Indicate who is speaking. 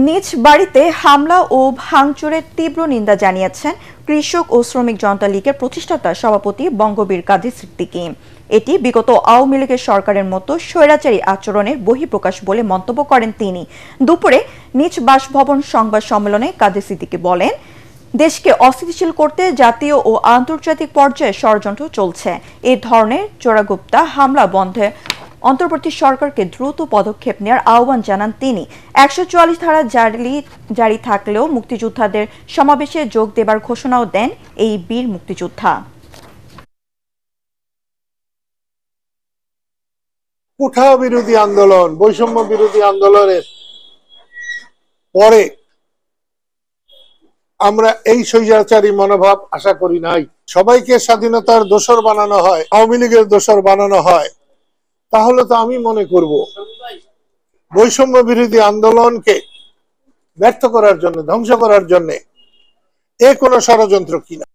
Speaker 1: নিজ বাড়িতে হামলা ও ভাঙচুরের তীব্র নিন্দা জানিয়েছেন কৃষক ও শ্রমিক জনতা লীগের প্রতিষ্ঠাতা সভাপতি বঙ্গবীর কাজী সিদ্দিকী। এটি বিগত আওয়ামী লীগের সরকারের মতো স্বৈরাচারী আচরণের বহিঃপ্রকাশ বলে মন্তব্য করেন তিনি। দুপুরে নিজ বাসভবন সংবাদ সম্মেলনে কাজী সিদ্দিকী বলেন, দেশকে অস্থিতিশীল করতে জাতীয় ও আন্তর্জাতিক পর্যায়ে ষড়যন্ত্র চলছে। এই ধরনের চোরাগুপ্তা হামলা বন্ধে অন্তর্বর্তী সরকারকে দ্রুত পদক্ষেপ নেওয়ার আহ্বান জানান তিনি। ১৪৪ ধারা জারি থাকলেও মুক্তিযোদ্ধাদের সমাবেশে যোগ দেবার ঘোষণাও দেন এই বীর মুক্তিযোদ্ধা।
Speaker 2: কোঠা বিরোধী আন্দোলন, বৈষম্য বিরোধী আন্দোলনের পরে আমরা এই স্বৈরাচারী মনোভাব আশা করি নাই। সবাইকে স্বাধীনতার দোসর বানানো হয়, আওয়ামী লীগের দোসর বানানো হয়, তাহলে তো আমি মনে করব বৈষম্য বিরোধী আন্দোলনকে ব্যর্থ করার জন্য, ধ্বংস করার জন্য কোনো ষড়যন্ত্র কিনা।